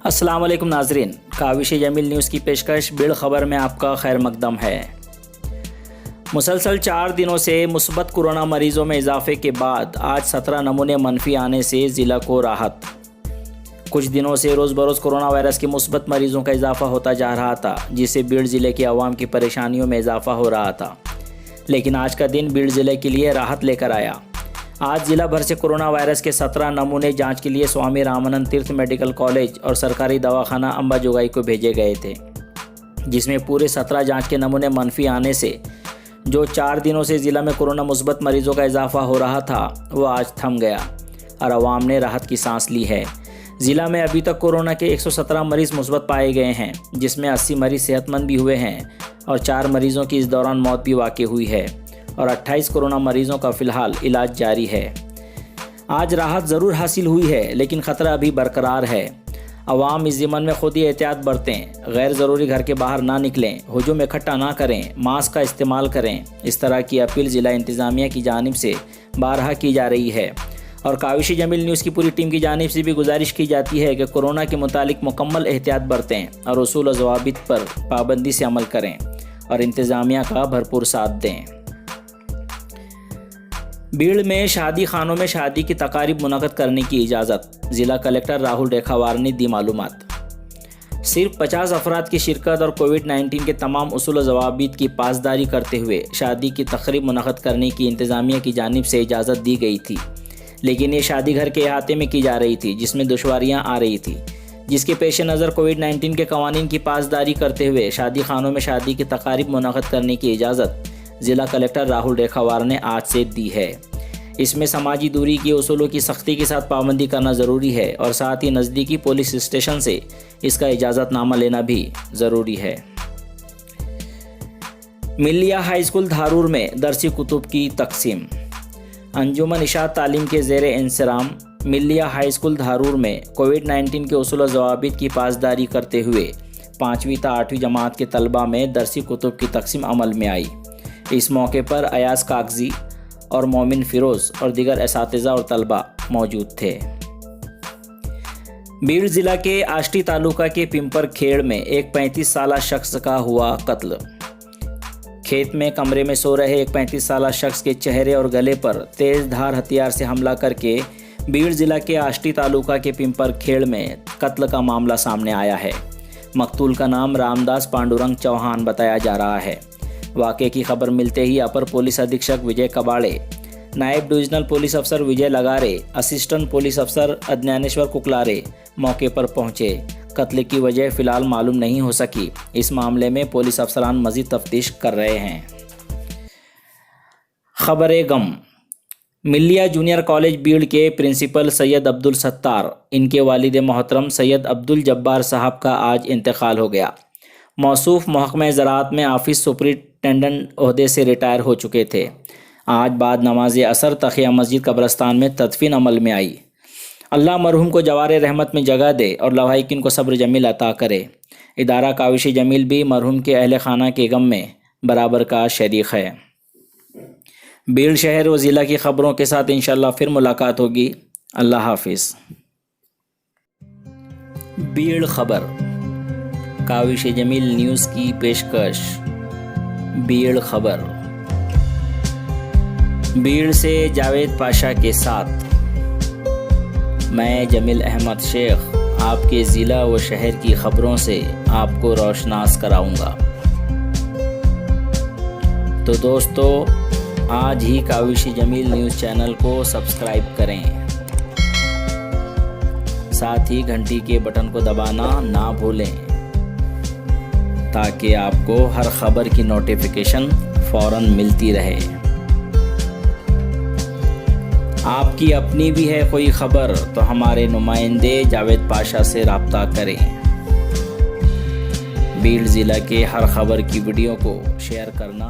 अस्सलाम वालेकुम नाजरीन, काविश जमील न्यूज़ की पेशकश बीड़ ख़बर में आपका खैर मकदम है। मुसलसल 4 दिनों से मुस्बत कोरोना मरीज़ों में इजाफे के बाद आज 17 नमूने मनफी आने से ज़िला को राहत। कुछ दिनों से रोज़ बरोज़ कोरोना वायरस के मुस्बत मरीज़ों का इजाफा होता जा रहा था, जिससे बीड़ ज़िले के अवाम की परेशानियों में इजाफा हो रहा था। लेकिन आज का दिन बीड़ ज़िले के लिए राहत लेकर आया। आज ज़िला भर से कोरोना वायरस के 17 नमूने जांच के लिए स्वामी रामानंद तीर्थ मेडिकल कॉलेज और सरकारी दवाखाना अंबाजोगाई को भेजे गए थे, जिसमें पूरे 17 जांच के नमूने मनफी आने से जो 4 दिनों से ज़िला में कोरोना मुस्बत मरीज़ों का इजाफा हो रहा था वो आज थम गया और अवाम ने राहत की सांस ली है। ज़िला में अभी तक कोरोना के 117 मरीज़ मुस्बत पाए गए हैं, जिसमें 80 मरीज़ सेहतमंद भी हुए हैं और 4 मरीज़ों की इस दौरान मौत भी वाक़ई हुई है और 28 कोरोना मरीज़ों का फ़िलहाल इलाज जारी है। आज राहत ज़रूर हासिल हुई है, लेकिन ख़तरा अभी बरकरार है। अवाम इस ज़िमन में खुद ही एहतियात बरतें, गैर ज़रूरी घर के बाहर ना निकलें, हुजूम इकट्ठा ना करें, मास्क का इस्तेमाल करें। इस तरह की अपील ज़िला इंतज़ामिया की जानिब से बारहा की जा रही है और काविश जमील न्यूज़ की पूरी टीम की जानिब से भी गुजारिश की जाती है कि कोरोना के मुतालिक मुकम्मल एहतियात बरतें और उसूल और ज़वाबित पर पाबंदी से अमल करें और इंतज़ामिया का भरपूर साथ दें। बीड़ में शादी खानों में शादी की तकारीब मुनक़द करने की इजाज़त, ज़िला कलेक्टर राहुल रेखावार ने दी मालूमात। सिर्फ 50 अफराद की शिरकत और कोविड-19 के तमाम उसूल व ज़वाबित की पासदारी करते हुए शादी की तकरीब मुनक़द करने की इंतज़ामिया की जानिब से इजाज़त दी गई थी, लेकिन ये शादी घर के अहाते में की जा रही थी, जिसमें दुश्वारियाँ आ रही थी, जिसके पेश नज़र कोविड-19 के कवानीन की पासदारी करते हुए शादी खानों में शादी की तकारीब मुनक़द करने की इजाज़त ज़िला कलेक्टर राहुल रेखावार ने आज से दी है। इसमें समाजी दूरी के उसूलों की सख्ती के साथ पाबंदी करना ज़रूरी है और साथ ही नज़दीकी पुलिस स्टेशन से इसका इजाज़तनामा लेना भी ज़रूरी है। मिल्लिया हाई स्कूल धारूर में दरसी कुतुब की तकसीम। अंजुमन इशात तालीम के ज़ेर इंसराम मिल्लिया हाई स्कूल धारूर में कोविड-19 के उसूल व ज़वाबित की पासदारी करते हुए 5वीं ता 8वीं जमात के तलबा में दरसी कुतुब की तकसीम अमल में आई। इस मौके पर अयाज कागजी और मोमिन फ़िरोज़ और दीगर एसातिज़ा और तलबा मौजूद थे। बीड़ ज़िला के आष्टी तालुका के पिंपर खेड़ में एक 35 साला शख्स का हुआ कत्ल। खेत में कमरे में सो रहे एक 35 साला शख्स के चेहरे और गले पर तेज़ धार हथियार से हमला करके बीड़ ज़िला के आष्टी तालुका के पिंपर खेड़ में कत्ल का मामला सामने आया है। मकतूल का नाम रामदास पांडुरंग चौहान बताया जा रहा है। वाक़े की खबर मिलते ही अपर पुलिस अधीक्षक विजय कबाड़े, नायब डिविजनल पुलिस अफसर विजय लगारे, असिस्टेंट पुलिस अफसर अज्ञानेश्वर कुकलारे मौके पर पहुंचे। कत्ल की वजह फ़िलहाल मालूम नहीं हो सकी। इस मामले में पुलिस अफसरान मज़ीद तफ्तीश कर रहे हैं। खबर गम। मिल्लिया जूनियर कॉलेज बीड़ के प्रिंसिपल सैयद अब्दुल सत्तार, इनके वालिद मोहतरम सैयद अब्दुल जब्बार साहब का आज इंतकाल हो गया। मौसूफ महकमा ज़राअत में ऑफिस सुपरिटेंडेंट ओहदे से रिटायर हो चुके थे। आज बाद नमाज असर तकिया मस्जिद कब्रस्तान में तदफीन अमल में आई। अल्लाह मरहूम को जवार रहमत में जगह दे और लवाहिकीन को सब्र जमील अता करे। इदारा काविश जमील भी मरहूम के अहल खाना के गम में बराबर का शरीक है। बीड़ शहर व ज़िला की ख़बरों के साथ इंशाअल्लाह फिर मुलाकात होगी। अल्लाह हाफिज़। बीड़ ख़बर काविश जमील न्यूज़ की पेशकश। बीड़ ख़बर। बीड़ से जावेद पाशा के साथ मैं जमील अहमद शेख आपके ज़िला व शहर की ख़बरों से आपको रोशनास कराऊंगा। तो दोस्तों, आज ही काविश जमील न्यूज़ चैनल को सब्सक्राइब करें, साथ ही घंटी के बटन को दबाना ना भूलें ताकि आपको हर खबर की नोटिफिकेशन फ़ौरन मिलती रहे। आपकी अपनी भी है कोई खबर तो हमारे नुमाइंदे जावेद पाशा से रब्ता करें। बीड़ ज़िला के हर खबर की वीडियो को शेयर करना